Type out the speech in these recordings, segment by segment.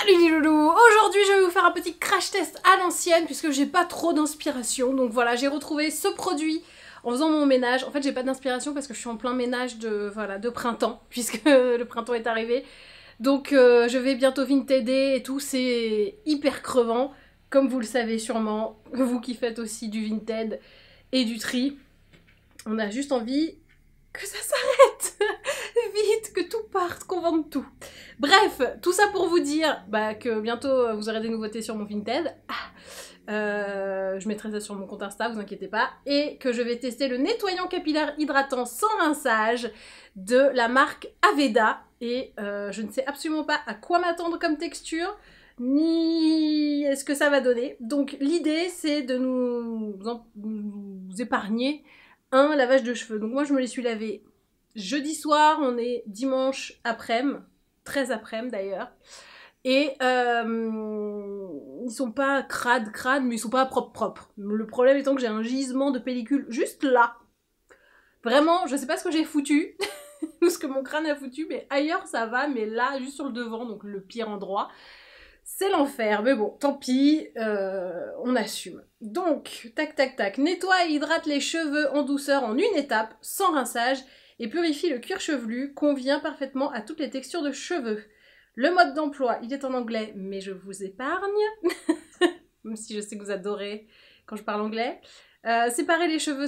Salut les loulous. Aujourd'hui je vais vous faire un petit crash test à l'ancienne puisque j'ai pas trop d'inspiration. Donc voilà, j'ai retrouvé ce produit en faisant mon ménage. En fait j'ai pas d'inspiration parce que je suis en plein ménage de printemps puisque le printemps est arrivé. Donc je vais bientôt Vinted et tout, c'est hyper crevant. Comme vous le savez sûrement, vous qui faites aussi du Vinted et du tri. On a juste envie que ça s'arrête. Vite, que tout parte, qu'on vende tout. Bref, tout ça pour vous dire que bientôt vous aurez des nouveautés sur mon Vinted. Je mettrai ça sur mon compte Insta, vous inquiétez pas. Et que je vais tester le nettoyant capillaire hydratant sans rinçage de la marque Aveda. Et je ne sais absolument pas à quoi m'attendre comme texture, ni est-ce que ça va donner. Donc l'idée c'est de nous épargner un lavage de cheveux. Donc moi je me les suis lavés jeudi soir, on est dimanche après-midi, 13 après-midi d'ailleurs. Et ils sont pas crades, mais ils sont pas propres. Le problème étant que j'ai un gisement de pellicule juste là. Vraiment, je sais pas ce que j'ai foutu, ou ce que mon crâne a foutu, mais ailleurs ça va, mais là, juste sur le devant, donc le pire endroit, c'est l'enfer. Mais bon, tant pis, on assume. Donc, tac, nettoie et hydrate les cheveux en douceur en une étape, sans rinçage, et purifie le cuir chevelu, convient parfaitement à toutes les textures de cheveux. Le mode d'emploi, il est en anglais, mais je vous épargne, même si je sais que vous adorez quand je parle anglais. Séparer les cheveux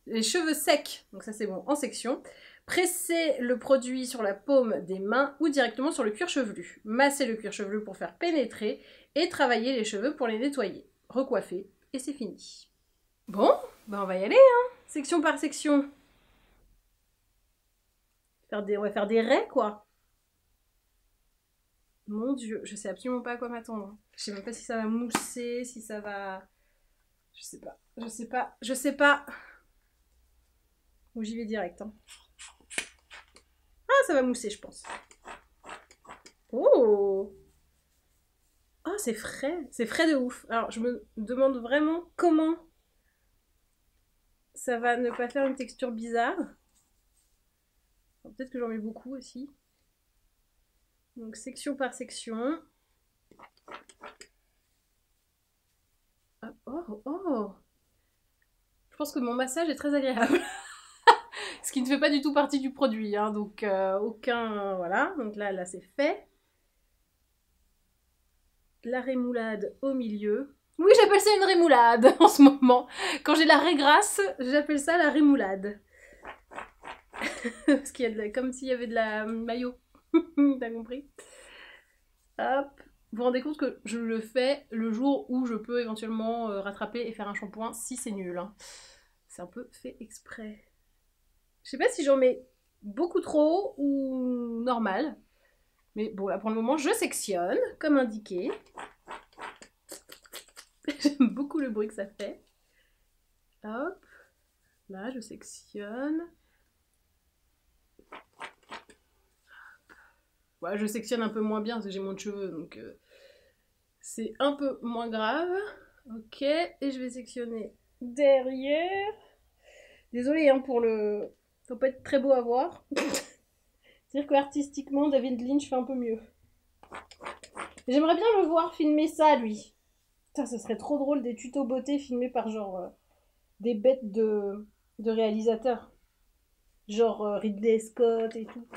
les cheveux secs, donc ça c'est bon, en sections. Presser le produit sur la paume des mains ou directement sur le cuir chevelu. Masser le cuir chevelu pour faire pénétrer et travailler les cheveux pour les nettoyer. Recoiffer et c'est fini. Bon, on va y aller, hein, section par section. On va faire des raies, quoi. Mon Dieu, je sais absolument pas à quoi m'attendre. Je sais même pas si ça va mousser, si ça va... Je sais pas. Bon, j'y vais direct, hein. Ah, ça va mousser, je pense. Oh! Ah, c'est frais de ouf. Alors, je me demande vraiment comment ça va ne pas faire une texture bizarre. Peut-être que j'en mets beaucoup aussi. Donc, section par section. Oh! Je pense que mon massage est très agréable. Ce qui ne fait pas du tout partie du produit, hein, donc aucun... voilà, donc là c'est fait. La rémoulade au milieu. Oui, j'appelle ça une rémoulade en ce moment. Quand j'ai la raie grasse, j'appelle ça la rémoulade. Parce qu'il y a comme s'il y avait de la maillot. T'as compris? Hop. Vous vous rendez compte que je le fais le jour où je peux éventuellement rattraper et faire un shampoing si c'est nul, hein. C'est un peu fait exprès. Je sais pas si j'en mets beaucoup trop ou normal. Mais bon, là pour le moment, je sectionne comme indiqué. J'aime beaucoup le bruit que ça fait. Hop. Là, je sectionne. Ouais, je sectionne un peu moins bien parce que j'ai moins de cheveux, donc c'est un peu moins grave. Ok, et je vais sectionner derrière. Désolée hein, pour le... Ça peut pas être très beau à voir. C'est-à-dire qu'artistiquement, David Lynch fait un peu mieux. J'aimerais bien le voir filmer ça, lui. Putain, ça serait trop drôle, des tutos beauté filmés par genre des bêtes de réalisateurs. Genre Ridley Scott et tout.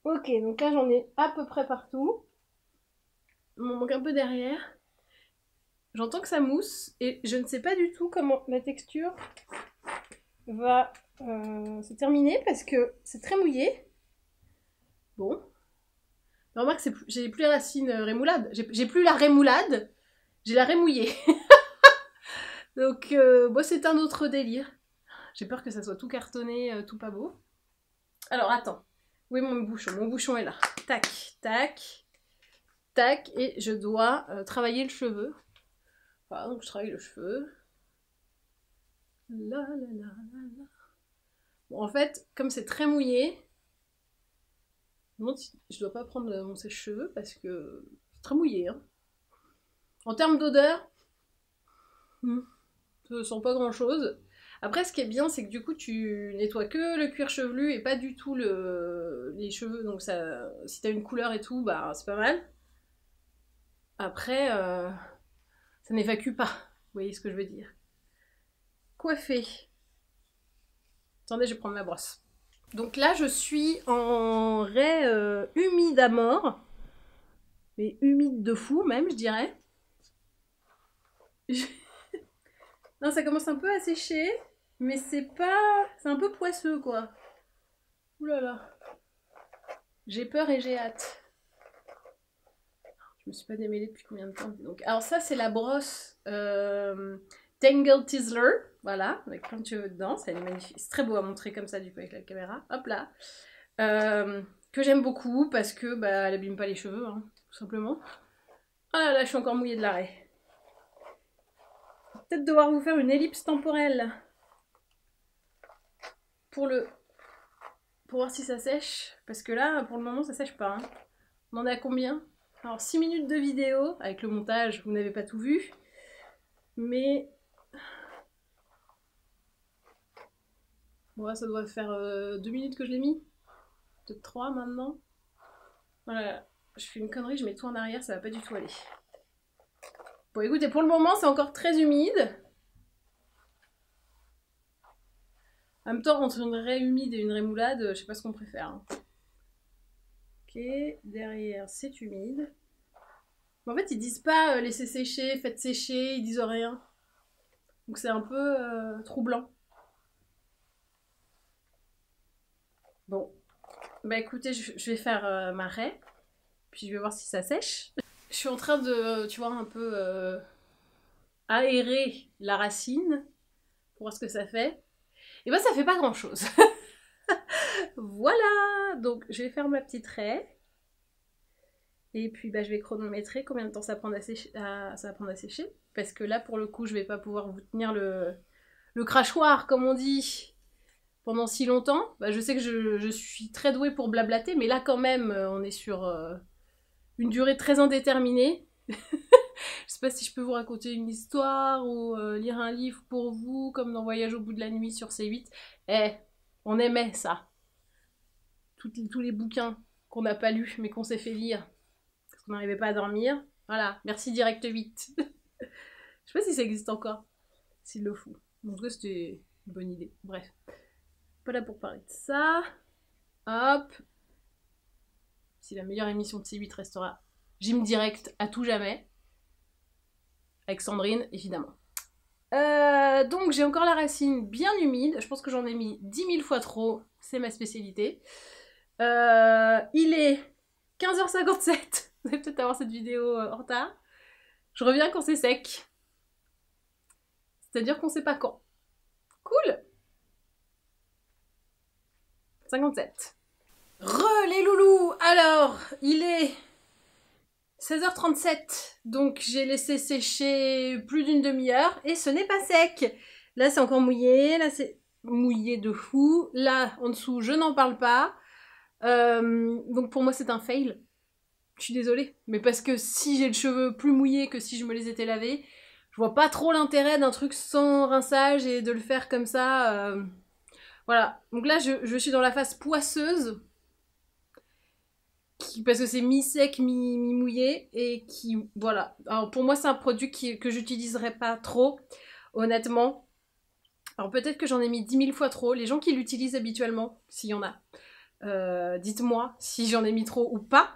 Ok, donc là j'en ai à peu près partout. Il m'en manque un peu derrière. J'entends que ça mousse et je ne sais pas du tout comment la texture va se terminer parce que c'est très mouillé. Bon. Mais remarque, j'ai plus la racine rémoulade. J'ai plus la rémoulade, j'ai la rémouillée. Donc, bon, c'est un autre délire. J'ai peur que ça soit tout cartonné, tout pas beau. Alors, attends. Où est mon bouchon? Mon bouchon est là. Tac, tac, tac. Et je dois travailler le cheveu. Voilà, donc je travaille le cheveu. La, la, la, la, la. Bon, en fait, comme c'est très mouillé, je me demande si je dois pas prendre mon sèche-cheveux parce que c'est très mouillé, hein. En termes d'odeur, ça sent pas grand-chose. Après, ce qui est bien, c'est que du coup, tu nettoies que le cuir chevelu et pas du tout les cheveux. Donc, ça, si t'as une couleur et tout, bah, c'est pas mal. Après, ça n'évacue pas. Vous voyez ce que je veux dire. Coiffer. Attendez, je vais prendre ma brosse. Donc là, je suis en raie humide à mort. Mais humide de fou, même, je dirais. Non, ça commence un peu à sécher. Mais c'est pas... C'est un peu poisseux, quoi. Ouh là là. J'ai peur et j'ai hâte. Je me suis pas démêlée depuis combien de temps. Donc, alors ça, c'est la brosse Tangle Teasler. Voilà, avec plein de cheveux dedans. C'est magnifique. C'est très beau à montrer comme ça, du coup, avec la caméra. Hop là. Que j'aime beaucoup parce que bah, elle abîme pas les cheveux, hein, tout simplement. Oh là là, je suis encore mouillée de l'arrêt. Peut-être devoir vous faire une ellipse temporelle pour voir si ça sèche. Parce que là, pour le moment, ça sèche pas. Hein. On en est à combien? Alors, 6 minutes de vidéo. Avec le montage, vous n'avez pas tout vu. Mais... bon, là, ça doit faire 2 minutes que je l'ai mis. Peut-être 3 maintenant. Voilà. Je fais une connerie, je mets tout en arrière, ça va pas du tout aller. Bon, écoutez, pour le moment, c'est encore très humide. En même temps, entre une raie humide et une rémoulade, je sais pas ce qu'on préfère. Hein. Ok, derrière, c'est humide. Mais en fait, ils disent pas laissez sécher, faites sécher, ils disent rien. Donc c'est un peu troublant. Bon, bah écoutez, je vais faire ma raie, puis je vais voir si ça sèche. Je suis en train de, tu vois, un peu aérer la racine pour voir ce que ça fait. Et ben ça fait pas grand chose. Voilà, donc je vais faire ma petite raie. Et puis bah, je vais chronométrer combien de temps ça va prendre à sécher. Parce que là, pour le coup, je vais pas pouvoir vous tenir le crachoir, comme on dit, pendant si longtemps. Bah, je sais que je suis très douée pour blablater, mais là quand même, on est sur une durée très indéterminée. Je sais pas si je peux vous raconter une histoire ou lire un livre pour vous, comme dans Voyage au bout de la nuit sur C8. Eh, on aimait ça. Tous les bouquins qu'on n'a pas lus, mais qu'on s'est fait lire. Parce qu'on n'arrivait pas à dormir. Voilà, merci Direct 8. Je sais pas si ça existe encore. S'il le faut. En tout cas, c'était une bonne idée. Bref. Pas là pour parler de ça. Hop. Si la meilleure émission de C8 restera Gym Direct à tout jamais. Avec Sandrine, évidemment. Donc j'ai encore la racine bien humide. Je pense que j'en ai mis 10 000 fois trop. C'est ma spécialité. Il est 15h57. Vous allez peut-être avoir cette vidéo en retard. Je reviens quand c'est sec. C'est-à-dire qu'on sait pas quand. Cool. 57. Les loulous. Alors, il est 16h37. Donc j'ai laissé sécher plus d'une demi-heure. Et ce n'est pas sec. Là c'est encore mouillé. Là c'est mouillé de fou. Là en dessous je n'en parle pas. Donc pour moi c'est un fail. Je suis désolée. Mais parce que si j'ai le cheveu plus mouillé que si je me les étais lavés, je vois pas trop l'intérêt d'un truc sans rinçage et de le faire comme ça. Voilà. Donc là je suis dans la phase poisseuse. Parce que c'est mi-sec, mi-mouillé. Et qui... voilà. Alors pour moi c'est un produit que j'utiliserai pas trop. Honnêtement. Alors peut-être que j'en ai mis 10 000 fois trop. Les gens qui l'utilisent habituellement, s'il y en a, dites-moi si j'en ai mis trop ou pas.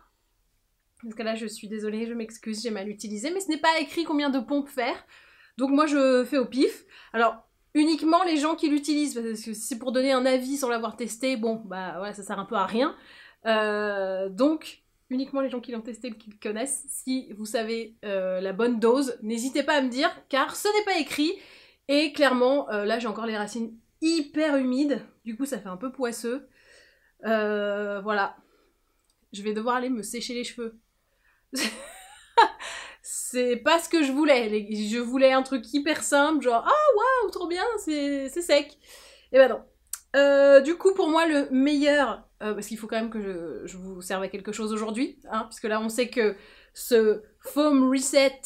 Parce que là, je suis désolée, je m'excuse, j'ai mal utilisé. Mais ce n'est pas écrit combien de pompes faire. Donc moi, je fais au pif. Alors, uniquement les gens qui l'utilisent. Parce que si c'est pour donner un avis sans l'avoir testé, bon, bah voilà, ça sert un peu à rien. Donc, uniquement les gens qui l'ont testé ou qui le connaissent. Si vous savez la bonne dose, n'hésitez pas à me dire, car ce n'est pas écrit. Et clairement, là, j'ai encore les racines hyper humides. Du coup, ça fait un peu poisseux. Voilà. Je vais devoir aller me sécher les cheveux. C'est pas ce que je voulais. Je voulais un truc hyper simple, genre ah waouh, trop bien, c'est sec. Et ben non. Du coup, pour moi, le meilleur, parce qu'il faut quand même que je vous serve à quelque chose aujourd'hui, hein, puisque là, on sait que ce Foam Reset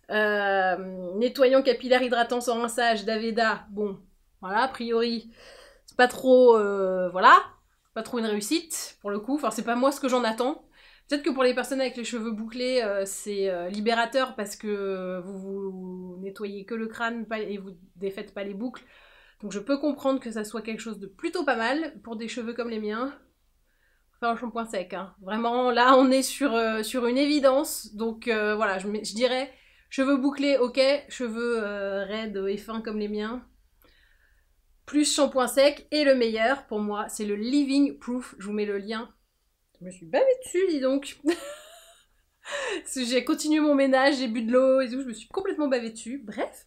nettoyant capillaire hydratant sans rinçage d'Aveda, bon, Voilà, a priori, c'est pas trop, voilà, pas trop une réussite, pour le coup. Enfin, c'est pas moi ce que j'en attends. Peut-être que pour les personnes avec les cheveux bouclés, c'est libérateur parce que vous nettoyez que le crâne et vous défaites pas les boucles. Donc je peux comprendre que ça soit quelque chose de plutôt pas mal pour des cheveux comme les miens. Faire un shampoing sec, hein. Vraiment, là on est sur une évidence. Donc voilà, je dirais cheveux bouclés, ok. Cheveux raides et fins comme les miens. Plus shampoing sec. Et le meilleur pour moi, c'est le Living Proof. Je vous mets le lien. Je me suis bavée dessus, dis donc. J'ai continué mon ménage, j'ai bu de l'eau et tout, je me suis complètement bavée dessus. Bref.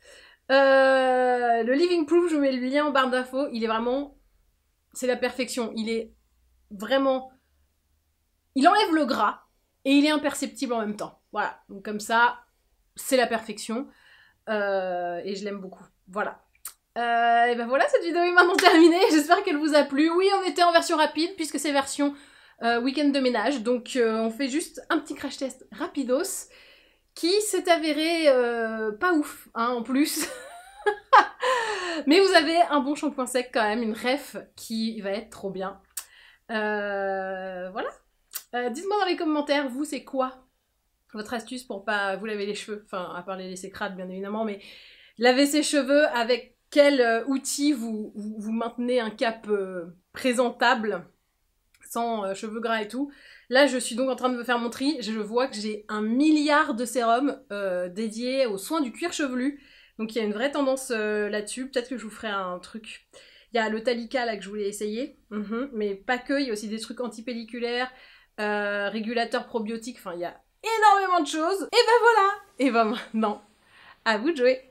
Le Living Proof, je vous mets le lien en barre d'infos. Il est vraiment... C'est la perfection. Il est vraiment... Il enlève le gras et il est imperceptible en même temps. Voilà. Donc comme ça, c'est la perfection. Et je l'aime beaucoup. Voilà. Et ben voilà, cette vidéo est maintenant terminée. J'espère qu'elle vous a plu. Oui, on était en version rapide puisque c'est version week-end de ménage. Donc on fait juste un petit crash test rapidos qui s'est avéré pas ouf, hein, en plus. Mais vous avez un bon shampoing sec quand même, une ref qui va être trop bien. Voilà. Dites-moi dans les commentaires, vous, c'est quoi votre astuce pour pas vous laver les cheveux? Enfin, à part les laisser crades, bien évidemment, mais laver ses cheveux, avec quel outil vous maintenez un cap présentable, sans cheveux gras et tout. Là, je suis donc en train de me faire mon tri. Je vois que j'ai 1 milliard de sérums dédiés aux soins du cuir chevelu. Donc, il y a une vraie tendance là-dessus. Peut-être que je vous ferai un truc. Il y a le Talika, là, que je voulais essayer. Mais pas que. Il y a aussi des trucs antipelliculaires, régulateurs probiotiques. Enfin, il y a énormément de choses. Et ben voilà. Et ben maintenant, à vous de jouer.